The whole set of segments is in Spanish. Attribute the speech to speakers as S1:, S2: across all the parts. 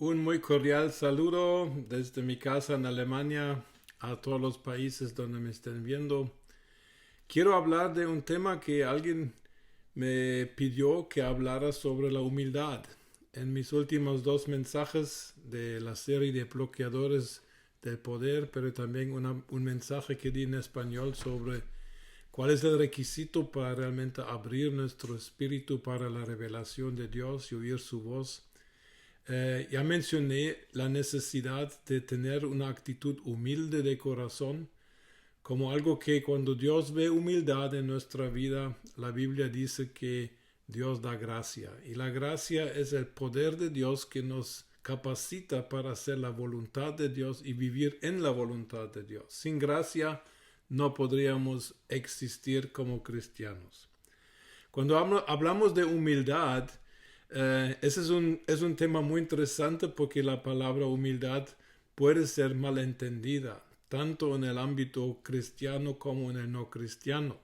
S1: Un muy cordial saludo desde mi casa en Alemania a todos los países donde me estén viendo. Quiero hablar de un tema que alguien me pidió que hablara sobre la humildad. En mis últimos dos mensajes de la serie de bloqueadores del poder, pero también un mensaje que di en español sobre cuál es el requisito para realmente abrir nuestro espíritu para la revelación de Dios y oír su voz. Ya mencioné la necesidad de tener una actitud humilde de corazón, como algo que cuando Dios ve humildad en nuestra vida, la Biblia dice que Dios da gracia. Y la gracia es el poder de Dios que nos capacita para hacer la voluntad de Dios y vivir en la voluntad de Dios. Sin gracia no podríamos existir como cristianos. Cuando hablamos de humildad, ese es un tema muy interesante porque la palabra humildad puede ser malentendida, tanto en el ámbito cristiano como en el no cristiano.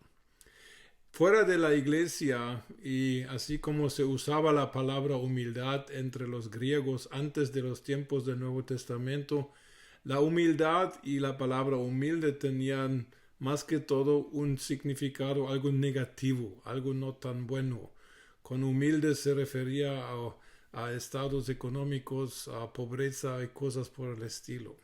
S1: Fuera de la iglesia, y así como se usaba la palabra humildad entre los griegos antes de los tiempos del Nuevo Testamento, la humildad y la palabra humilde tenían más que todo un significado algo negativo, algo no tan bueno. Con humilde se refería a estados económicos, a pobreza y cosas por el estilo.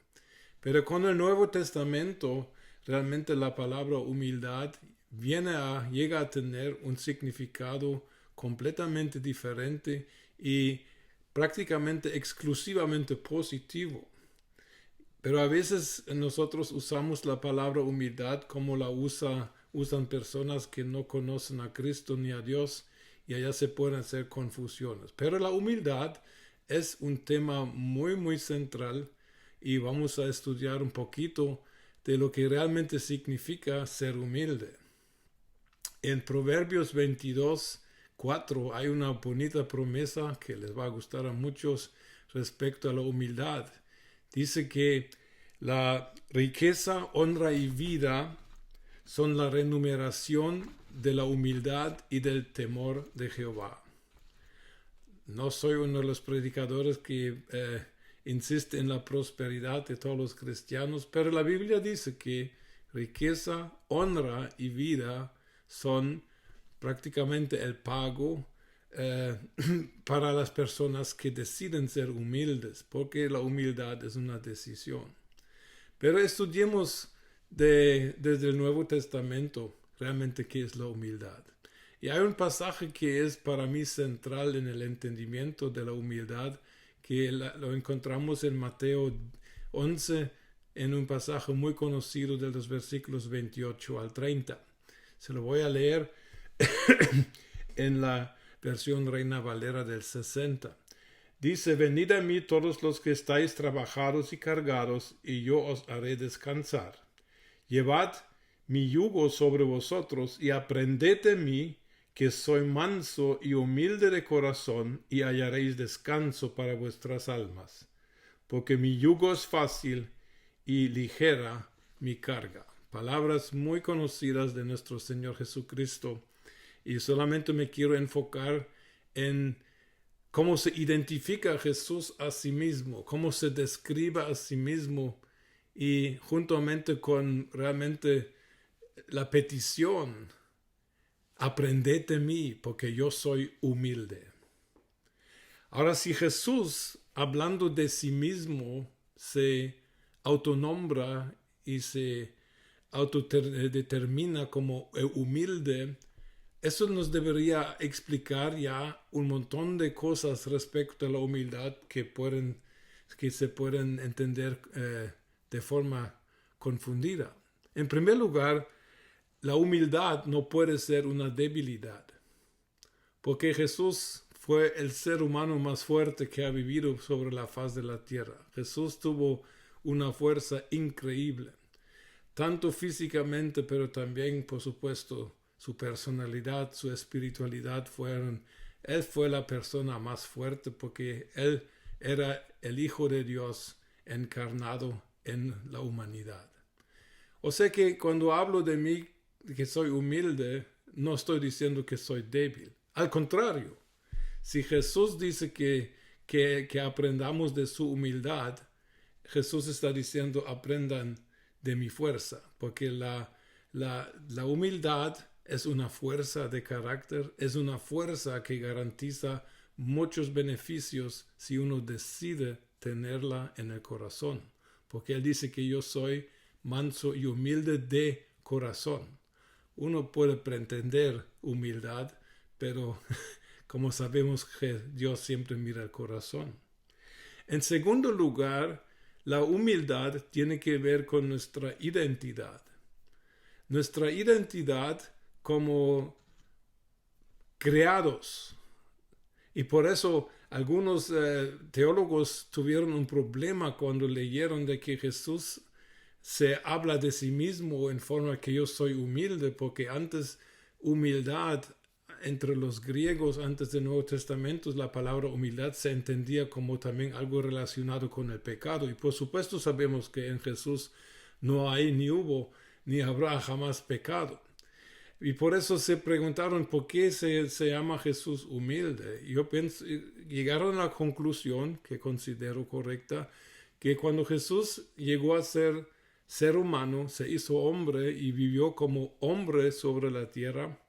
S1: Pero con el Nuevo Testamento, realmente la palabra humildad llega a tener un significado completamente diferente y prácticamente exclusivamente positivo. Pero a veces nosotros usamos la palabra humildad como la usan personas que no conocen a Cristo ni a Dios, y allá se pueden hacer confusiones. Pero la humildad es un tema muy, muy central y vamos a estudiar un poquito de lo que realmente significa ser humilde. En Proverbios 22:4 hay una bonita promesa que les va a gustar a muchos respecto a la humildad. Dice que la riqueza, honra y vida son la remuneración de la humildad y del temor de Jehová. No soy uno de los predicadores que insiste en la prosperidad de todos los cristianos, pero la Biblia dice que riqueza, honra y vida son prácticamente el pago para las personas que deciden ser humildes, porque la humildad es una decisión. Pero estudiemos desde el Nuevo Testamento realmente qué es la humildad. Y hay un pasaje que es para mí central en el entendimiento de la humildad, que lo encontramos en Mateo 11, en un pasaje muy conocido de los versículos 28 al 30. Se lo voy a leer en la versión Reina Valera del 60. Dice: venid a mí todos los que estáis trabajados y cargados, y yo os haré descansar. Llevad mi yugo sobre vosotros y aprended de mí, que soy manso y humilde de corazón, y hallaréis descanso para vuestras almas. Porque mi yugo es fácil y ligera mi carga. Palabras muy conocidas de nuestro Señor Jesucristo. Y solamente me quiero enfocar en cómo se identifica Jesús a sí mismo, cómo se describe a sí mismo, y juntamente con realmente la petición: aprended de mí, porque yo soy humilde. Ahora, si Jesús, hablando de sí mismo, se autonombra y se autodetermina como humilde, eso nos debería explicar ya un montón de cosas respecto a la humildad que se pueden entender de forma confundida. En primer lugar, la humildad no puede ser una debilidad, porque Jesús fue el ser humano más fuerte que ha vivido sobre la faz de la tierra. Jesús tuvo una fuerza increíble, tanto físicamente, pero también, por supuesto, su personalidad, su espiritualidad Él fue la persona más fuerte porque Él era el Hijo de Dios encarnado en la humanidad. O sea que cuando hablo de mí, que soy humilde, no estoy diciendo que soy débil. Al contrario, si Jesús dice que que aprendamos de su humildad, Jesús está diciendo, aprendan de mi fuerza, porque la humildad es una fuerza de carácter, es una fuerza que garantiza muchos beneficios si uno decide tenerla en el corazón, porque Él dice que yo soy manso y humilde de corazón. Uno puede pretender humildad, pero como sabemos que Dios siempre mira el corazón. En segundo lugar, la humildad tiene que ver con nuestra identidad. Nuestra identidad como creados. Y por eso algunos teólogos tuvieron un problema cuando leyeron de que Jesús se habla de sí mismo en forma que yo soy humilde, porque antes humildad entre los griegos, antes del Nuevo Testamento, la palabra humildad se entendía como también algo relacionado con el pecado. Y por supuesto sabemos que en Jesús no hay, ni hubo, ni habrá jamás pecado. Y por eso se preguntaron por qué se llama Jesús humilde. Yo pienso, llegaron a la conclusión, que considero correcta, que cuando Jesús llegó a ser humano, se hizo hombre y vivió como hombre sobre la tierra,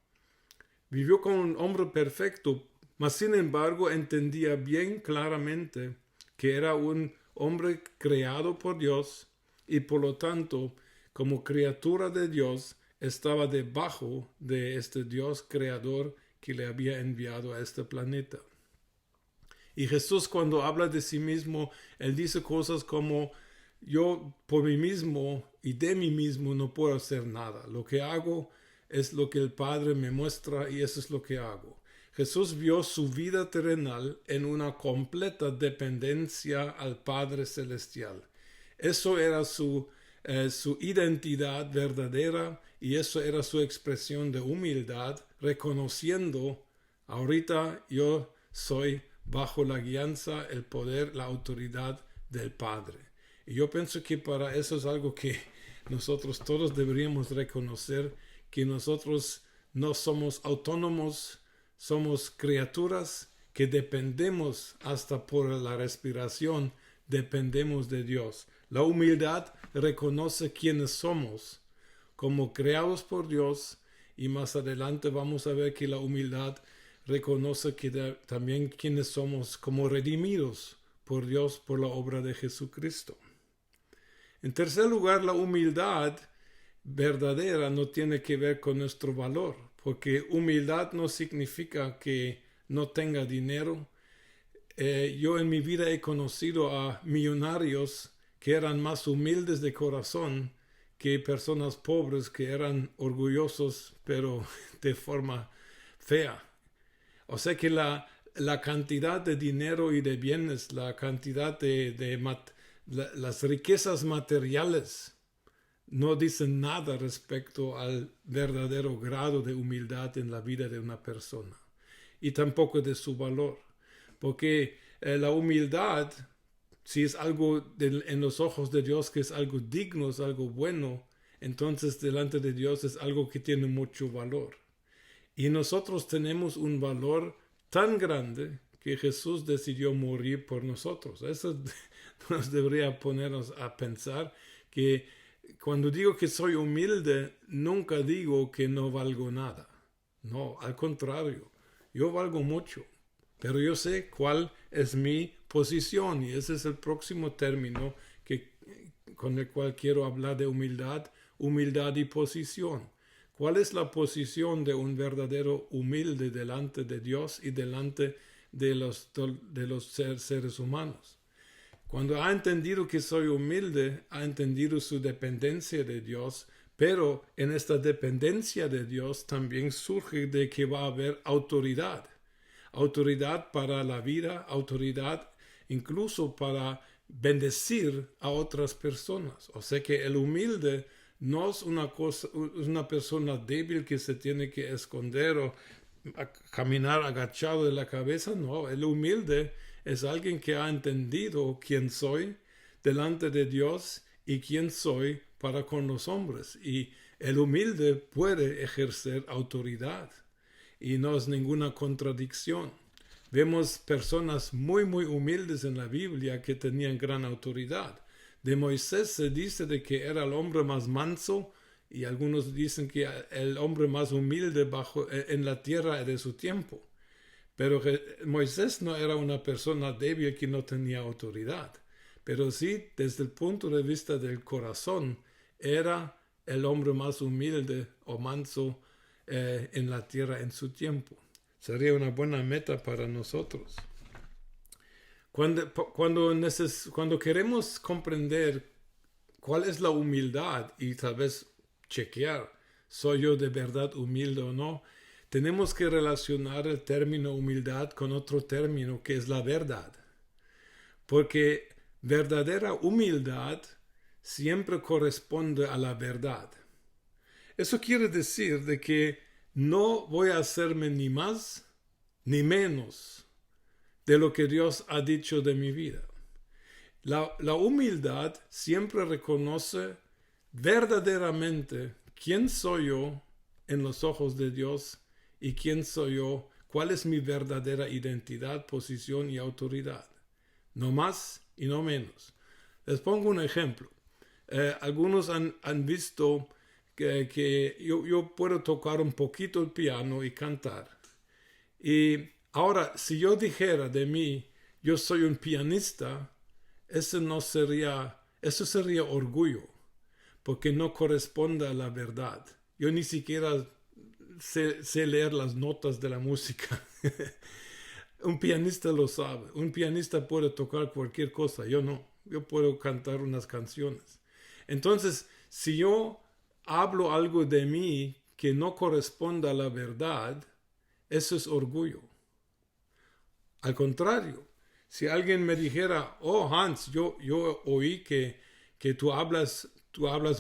S1: vivió como un hombre perfecto, mas sin embargo entendía bien claramente que era un hombre creado por Dios y por lo tanto, como criatura de Dios, estaba debajo de este Dios creador que le había enviado a este planeta. Y Jesús, cuando habla de sí mismo, Él dice cosas como: yo por mí mismo y de mí mismo no puedo hacer nada. Lo que hago es lo que el Padre me muestra y eso es lo que hago. Jesús vio su vida terrenal en una completa dependencia al Padre Celestial. Eso era su identidad verdadera y eso era su expresión de humildad, reconociendo: ahorita yo soy bajo la guianza, el poder, la autoridad del Padre. Y yo pienso que para eso es algo que nosotros todos deberíamos reconocer, que nosotros no somos autónomos, somos criaturas que dependemos hasta por la respiración, dependemos de Dios. La humildad reconoce quiénes somos como creados por Dios, y más adelante vamos a ver que la humildad reconoce que también quiénes somos como redimidos por Dios por la obra de Jesucristo. En tercer lugar, la humildad verdadera no tiene que ver con nuestro valor, porque humildad no significa que no tenga dinero. Yo en mi vida he conocido a millonarios que eran más humildes de corazón que personas pobres que eran orgullosos, pero de forma fea. O sea que la cantidad de dinero y de bienes, la cantidad las riquezas materiales no dicen nada respecto al verdadero grado de humildad en la vida de una persona y tampoco de su valor, porque la humildad, si es algo en los ojos de Dios que es algo digno, es algo bueno, entonces delante de Dios es algo que tiene mucho valor. Y nosotros tenemos un valor tan grande que Jesús decidió morir por nosotros. Eso nos debería ponernos a pensar que cuando digo que soy humilde, nunca digo que no valgo nada. No, al contrario, yo valgo mucho, pero yo sé cuál es mi posición y ese es el próximo término con el cual quiero hablar de humildad y posición. ¿Cuál es la posición de un verdadero humilde delante de Dios y delante de los seres humanos? Cuando ha entendido que soy humilde, ha entendido su dependencia de Dios, pero en esta dependencia de Dios también surge de que va a haber autoridad. Autoridad para la vida, autoridad incluso para bendecir a otras personas. O sea que el humilde no es una persona débil que se tiene que esconder o caminar agachado de la cabeza. No, el humilde es alguien que ha entendido quién soy delante de Dios y quién soy para con los hombres. Y el humilde puede ejercer autoridad y no es ninguna contradicción. vemos personas muy, muy humildes en la Biblia que tenían gran autoridad. De Moisés se dice de que era el hombre más manso y algunos dicen que el hombre más humilde en la tierra de su tiempo. Pero Moisés no era una persona débil que no tenía autoridad, pero sí, desde el punto de vista del corazón, era el hombre más humilde o manso en la tierra en su tiempo. Sería una buena meta para nosotros. Cuando queremos comprender cuál es la humildad y tal vez chequear, ¿soy yo de verdad humilde o no? Tenemos que relacionar el término humildad con otro término que es la verdad. Porque verdadera humildad siempre corresponde a la verdad. Eso quiere decir de que no voy a hacerme ni más ni menos de lo que Dios ha dicho de mi vida. La humildad siempre reconoce verdaderamente quién soy yo en los ojos de Dios y quién soy yo, cuál es mi verdadera identidad, posición y autoridad. No más y no menos. Les pongo un ejemplo. Algunos han visto que yo puedo tocar un poquito el piano y cantar. Y ahora, si yo dijera de mí, yo soy un pianista, eso sería orgullo, porque no corresponde a la verdad. Yo ni siquiera sé leer las notas de la música. Un pianista lo sabe. Un pianista puede tocar cualquier cosa. Yo no. Yo puedo cantar unas canciones. Entonces, si yo hablo algo de mí que no corresponde a la verdad, eso es orgullo. Al contrario, si alguien me dijera, oh Hans, yo oí que tú hablas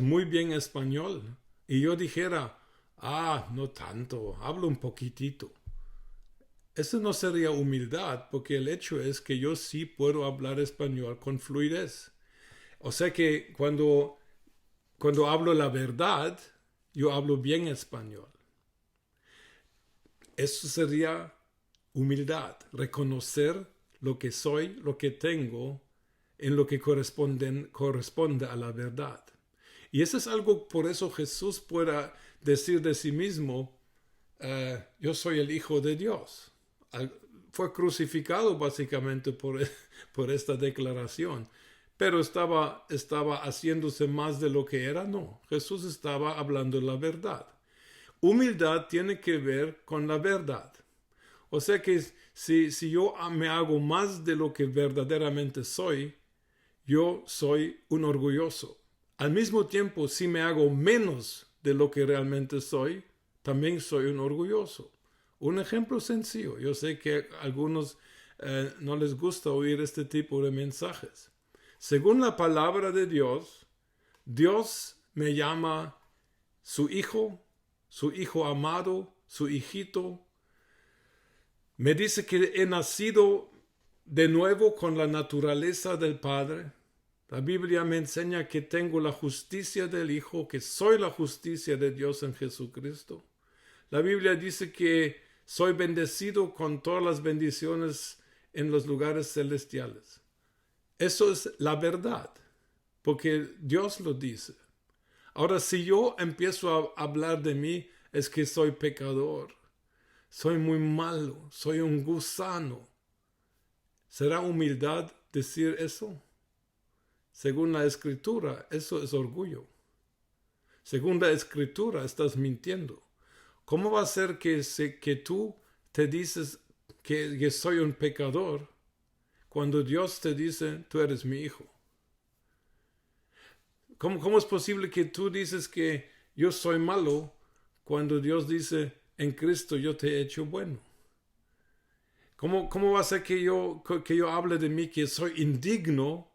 S1: muy bien español, y yo dijera, no tanto, hablo un poquitito. Eso no sería humildad, porque el hecho es que yo sí puedo hablar español con fluidez. O sea que cuando hablo la verdad, yo hablo bien español. Eso sería humildad, reconocer lo que soy, lo que tengo, en lo que corresponde a la verdad. Y eso es algo, por eso Jesús pueda decir de sí mismo, yo soy el Hijo de Dios. Fue crucificado básicamente por esta declaración, pero estaba haciéndose más de lo que era. No, Jesús estaba hablando la verdad. Humildad tiene que ver con la verdad. O sea que si yo me hago más de lo que verdaderamente soy, yo soy un orgulloso. Al mismo tiempo, si me hago menos de lo que realmente soy, también soy un orgulloso. Un ejemplo sencillo. Yo sé que a algunos no les gusta oír este tipo de mensajes. Según la palabra de Dios, Dios me llama su hijo amado, su hijito. Me dice que he nacido de nuevo con la naturaleza del Padre. La Biblia me enseña que tengo la justicia del Hijo, que soy la justicia de Dios en Jesucristo. La Biblia dice que soy bendecido con todas las bendiciones en los lugares celestiales. Eso es la verdad, porque Dios lo dice. Ahora, si yo empiezo a hablar de mí, es que soy pecador, soy muy malo, soy un gusano. ¿Será humildad decir eso? Según la Escritura, eso es orgullo. Según la Escritura, estás mintiendo. ¿Cómo va a ser que tú te dices que soy un pecador cuando Dios te dice, tú eres mi hijo? ¿Cómo es posible que tú dices que yo soy malo cuando Dios dice, en Cristo yo te he hecho bueno? ¿Cómo va a ser que yo hable de mí que soy indigno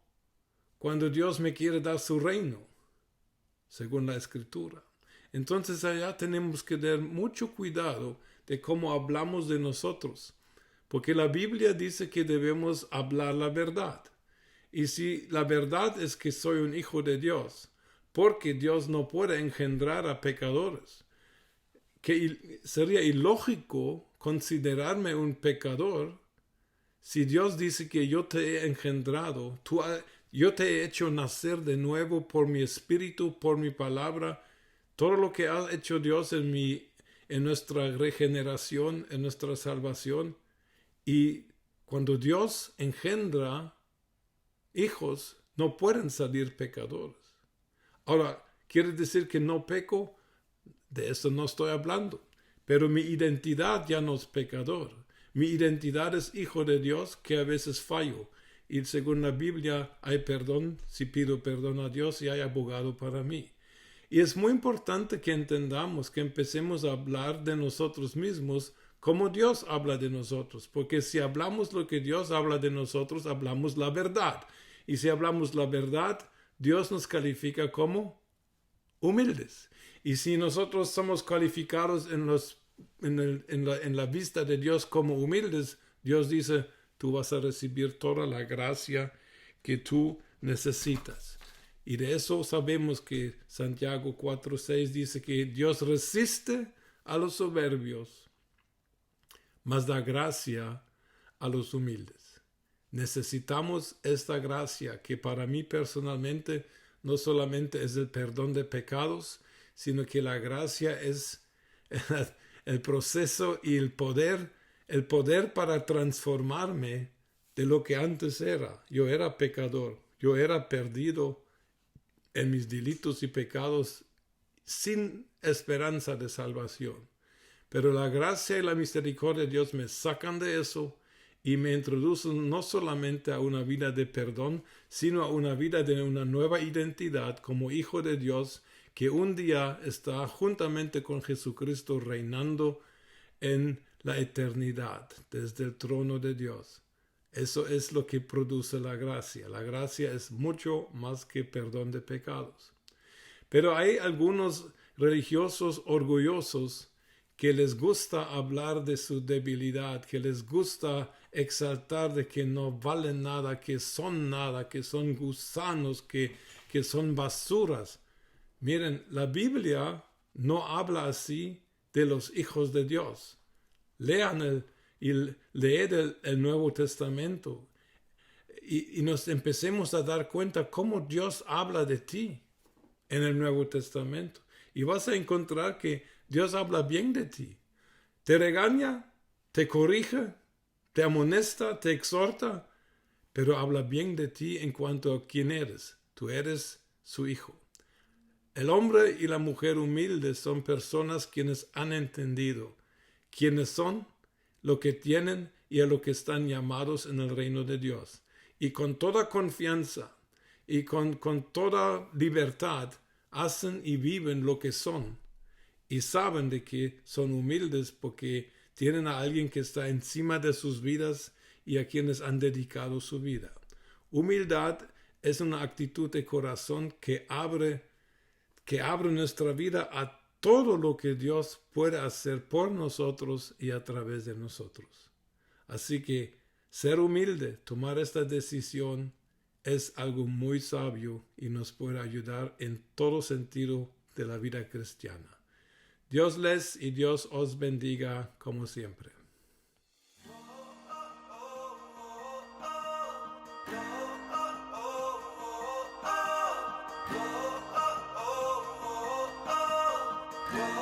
S1: cuando Dios me quiere dar su reino? Según la Escritura. Entonces allá tenemos que tener mucho cuidado de cómo hablamos de nosotros, porque la Biblia dice que debemos hablar la verdad. Y si la verdad es que soy un hijo de Dios, porque Dios no puede engendrar a pecadores, que sería ilógico considerarme un pecador Si Dios dice que yo te he engendrado, yo te he hecho nacer de nuevo por mi espíritu, por mi palabra, todo lo que ha hecho Dios en nuestra regeneración, en nuestra salvación. Y cuando Dios engendra hijos, no pueden salir pecadores. Ahora, ¿quiere decir que no peco? De eso no estoy hablando. Pero mi identidad ya no es pecador. Mi identidad es hijo de Dios que a veces fallo. Y según la Biblia hay perdón si pido perdón a Dios y hay abogado para mí. Y es muy importante que entendamos, que empecemos a hablar de nosotros mismos como Dios habla de nosotros. Porque si hablamos lo que Dios habla de nosotros, hablamos la verdad. Y si hablamos la verdad, Dios nos califica como humildes. Y si nosotros somos calificados en la vista de Dios como humildes, Dios dice, tú vas a recibir toda la gracia que tú necesitas. Y de eso sabemos que Santiago 4:6 dice que Dios resiste a los soberbios, mas da gracia a los humildes. Necesitamos esta gracia que para mí personalmente no solamente es el perdón de pecados, sino que la gracia es el proceso y el poder para transformarme de lo que antes era. Yo era pecador, yo era perdido en mis delitos y pecados sin esperanza de salvación. Pero la gracia y la misericordia de Dios me sacan de eso y me introducen no solamente a una vida de perdón, sino a una vida de una nueva identidad como hijo de Dios, que un día está juntamente con Jesucristo reinando en la eternidad desde el trono de Dios. Eso es lo que produce la gracia. La gracia es mucho más que perdón de pecados. Pero hay algunos religiosos orgullosos que les gusta hablar de su debilidad, que les gusta exaltar de que no valen nada, que son gusanos, que son basuras. Miren, la Biblia no habla así de los hijos de Dios. Lean leed el Nuevo Testamento y nos empecemos a dar cuenta cómo Dios habla de ti en el Nuevo Testamento. Y vas a encontrar que Dios habla bien de ti. Te regaña, te corrige, te amonesta, te exhorta, pero habla bien de ti en cuanto a quién eres. Tú eres su hijo. El hombre y la mujer humildes son personas quienes han entendido quiénes son, lo que tienen y a lo que están llamados en el reino de Dios. Y con toda confianza y con toda libertad hacen y viven lo que son. Y saben de que son humildes porque tienen a alguien que está encima de sus vidas y a quienes han dedicado su vida. Humildad es una actitud de corazón que abre nuestra vida a todo lo que Dios puede hacer por nosotros y a través de nosotros. Así que ser humilde, tomar esta decisión, es algo muy sabio y nos puede ayudar en todo sentido de la vida cristiana. Dios les y Dios os bendiga como siempre.
S2: Oh